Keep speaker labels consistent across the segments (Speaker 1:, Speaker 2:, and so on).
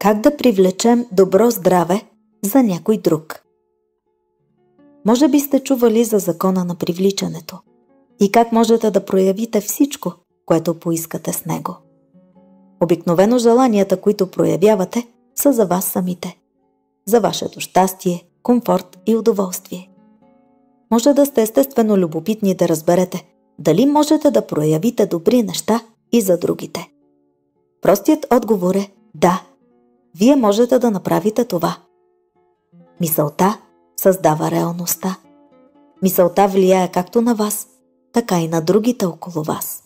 Speaker 1: Как да привлечем добро здраве за някой друг? Може би сте чували за закона на привличането и как можете да проявите всичко, което поискате с него. Обикновено желанията, които проявявате, са за вас самите, за вашето щастие, комфорт и удоволствие. Може да сте естествено любопитни да разберете дали можете да проявите добри неща и за другите. Простият отговор е да. Вие можете да направите това. Мисълта създава реалността. Мисълта влияе както на вас, така и на другите около вас.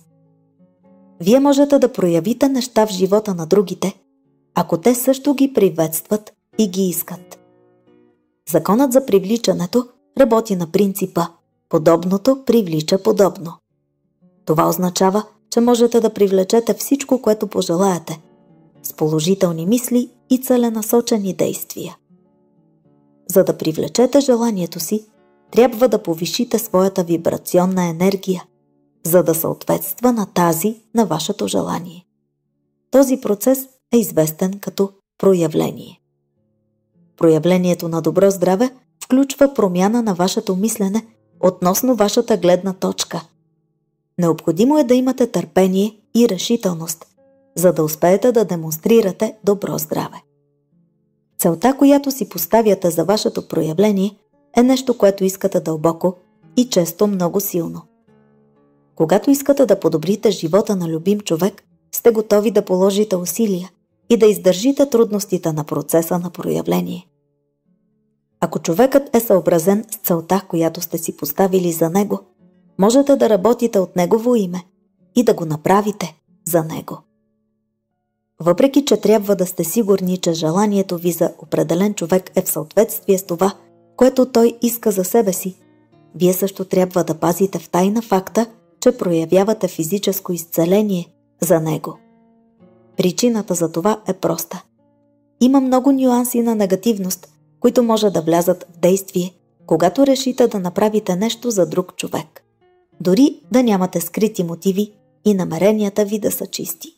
Speaker 1: Вие можете да проявите неща в живота на другите, ако те също ги приветстват и ги искат. Законът за привличането работи на принципа подобното привлича подобно. Това означава, че можете да привлечете всичко, което пожелаете, с положителни мисли и целенасочени действия. За да привлечете желанието си, трябва да повишите своята вибрационна енергия, за да съответства на тази на вашето желание. Този процес е известен като проявление. Проявлението на добро здраве включва промяна на вашето мислене относно вашата гледна точка. Необходимо е да имате търпение и решителност, за да успеете да демонстрирате добро здраве. Целта, която си поставяте за вашето проявление, е нещо, което искате дълбоко и често много силно. Когато искате да подобрите живота на любим човек, сте готови да положите усилия и да издържите трудностите на процеса на проявление. Ако човекът е съобразен с целта, която сте си поставили за него, можете да работите от негово име и да го направите за него. Въпреки че трябва да сте сигурни, че желанието ви за определен човек е в съответствие с това, което той иска за себе си, вие също трябва да пазите в тайна факта, че проявявате физическо изцеление за него. Причината за това е проста. Има много нюанси на негативност, които може да влязат в действие, когато решите да направите нещо за друг човек. Дори да нямате скрити мотиви и намеренията ви да са чисти.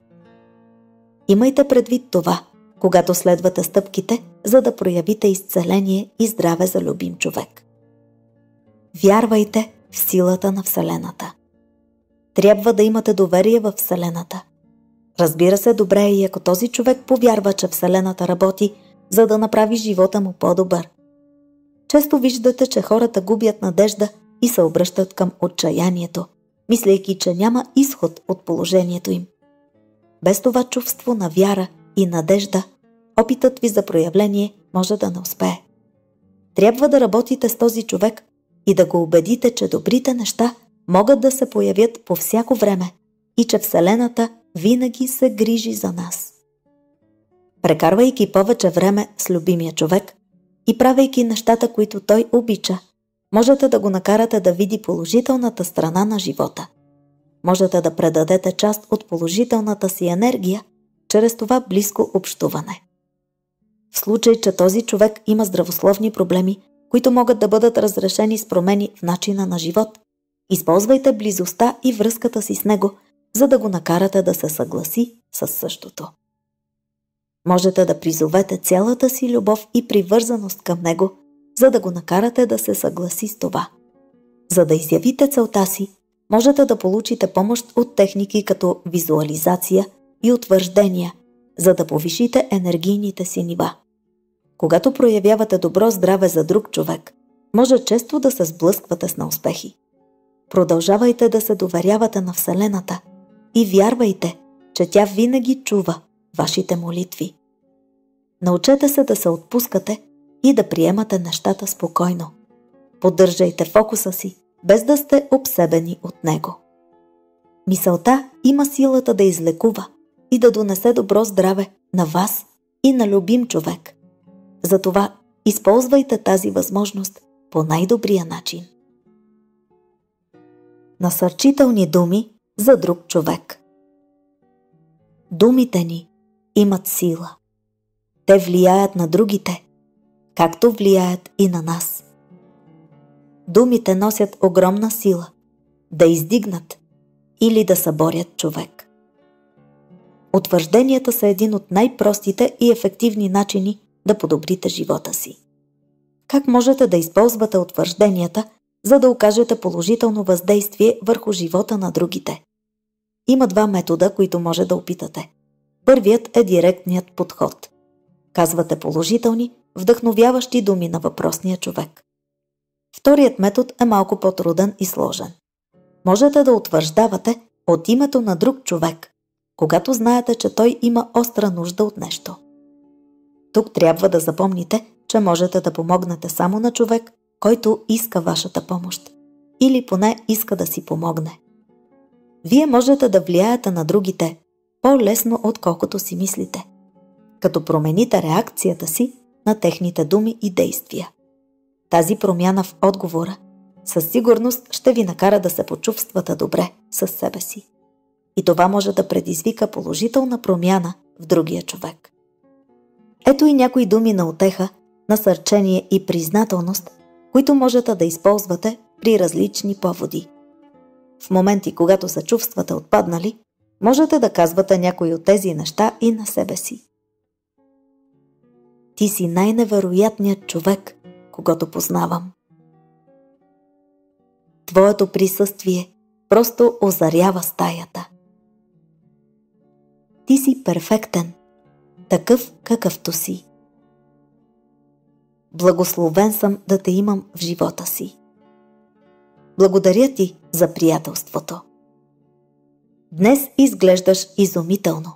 Speaker 1: Имайте предвид това, когато следвате стъпките, за да проявите изцеление и здраве за любим човек. Вярвайте в силата на Вселената. Трябва да имате доверие в Вселената. Разбира се, добре е и ако този човек повярва, че Вселената работи, за да направи живота му по-добър. Често виждате, че хората губят надежда и се обръщат към отчаянието, мислейки, че няма изход от положението им. Без това чувство на вяра и надежда, опитът ви за проявление може да не успее. Трябва да работите с този човек и да го убедите, че добрите неща могат да се появят по всяко време и че Вселената винаги се грижи за нас. Прекарвайки повече време с любимия човек и правейки нещата, които той обича, можете да го накарате да види положителната страна на живота. Можете да предадете част от положителната си енергия чрез това близко общуване. В случай, че този човек има здравословни проблеми, които могат да бъдат разрешени с промени в начина на живот, използвайте близостта и връзката си с него, за да го накарате да се съгласи с същото. Можете да призовете цялата си любов и привързаност към него, за да го накарате да се съгласи с това. За да изявите целта си, можете да получите помощ от техники като визуализация и утвърждения, за да повишите енергийните си нива. Когато проявявате добро здраве за друг човек, може често да се сблъсквате с неуспехи. Продължавайте да се доверявате на Вселената и вярвайте, че тя винаги чува вашите молитви. Научете се да се отпускате и да приемате нещата спокойно. Поддържайте фокуса си, без да сте обсебени от него. Мисълта има силата да излекува и да донесе добро здраве на вас и на любим човек. Затова използвайте тази възможност по най-добрия начин. Насърчителни думи за друг човек. Думите ни имат сила. Те влияят на другите, както влияят и на нас. Думите носят огромна сила да издигнат или да съборят човек. Утвържденията са един от най-простите и ефективни начини да подобрите живота си. Как можете да използвате утвържденията, за да окажете положително въздействие върху живота на другите? Има два метода, които може да опитате. Първият е директният подход. Казвате положителни, вдъхновяващи думи на въпросния човек. Вторият метод е малко по-труден и сложен. Можете да утвърждавате от името на друг човек, когато знаете, че той има остра нужда от нещо. Тук трябва да запомните, че можете да помогнете само на човек, който иска вашата помощ, или поне иска да си помогне. Вие можете да влияете на другите по-лесно, отколкото си мислите, като промените реакцията си на техните думи и действия. Тази промяна в отговора със сигурност ще ви накара да се почувствате добре със себе си. И това може да предизвика положителна промяна в другия човек. Ето и някои думи на утеха, насърчение и признателност, които можете да използвате при различни поводи. В моменти, когато се чувствате отпаднали, можете да казвате някои от тези неща и на себе си. Ти си най-невероятният човек, когото познавам. Твоето присъствие просто озарява стаята. Ти си перфектен, такъв какъвто си. Благословен съм да те имам в живота си. Благодаря ти за приятелството. Днес изглеждаш изумително.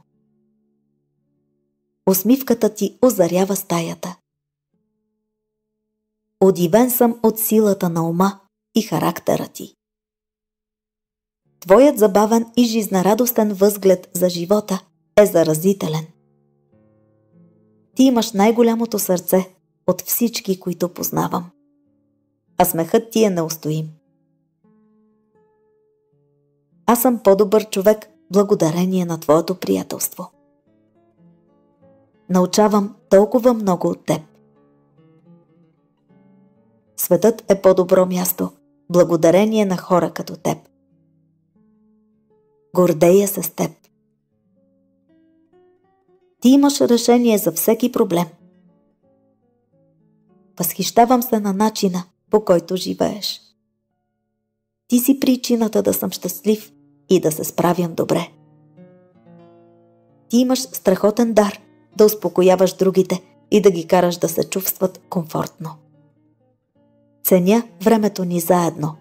Speaker 1: Усмивката ти озарява стаята. Удивен съм от силата на ума и характера ти. Твоят забавен и жизнерадостен възглед за живота е заразителен. Ти имаш най-голямото сърце от всички, които познавам. А смехът ти е неустоим. Аз съм по-добър човек благодарение на твоето приятелство. Научавам толкова много от теб. Светът е по-добро място благодарение на хора като теб. Гордея се с теб. Ти имаш решение за всеки проблем. Възхищавам се на начина, по който живееш. Ти си причината да съм щастлив и да се справям добре. Ти имаш страхотен дар да успокояваш другите и да ги караш да се чувстват комфортно. Ценя времето ни заедно.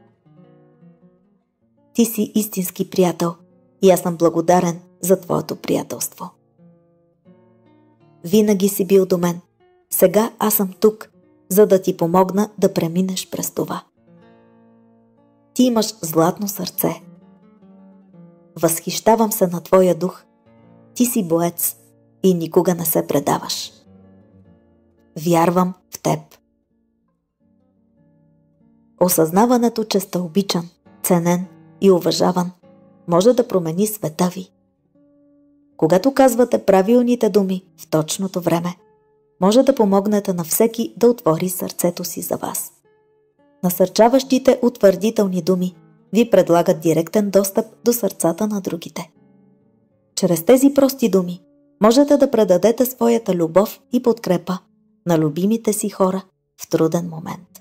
Speaker 1: Ти си истински приятел и аз съм благодарен за твоето приятелство. Винаги си бил до мен. Сега аз съм тук, за да ти помогна да преминеш през това. Ти имаш златно сърце. Възхищавам се на твоя дух. Ти си боец и никога не се предаваш. Вярвам в теб. Осъзнаването, че сте обичан, ценен и уважаван, може да промени света ви. Когато казвате правилните думи в точното време, може да помогнете на всеки да отвори сърцето си за вас. Насърчаващите утвърдителни думи ви предлагат директен достъп до сърцата на другите. Чрез тези прости думи можете да предадете своята любов и подкрепа на любимите си хора в труден момент.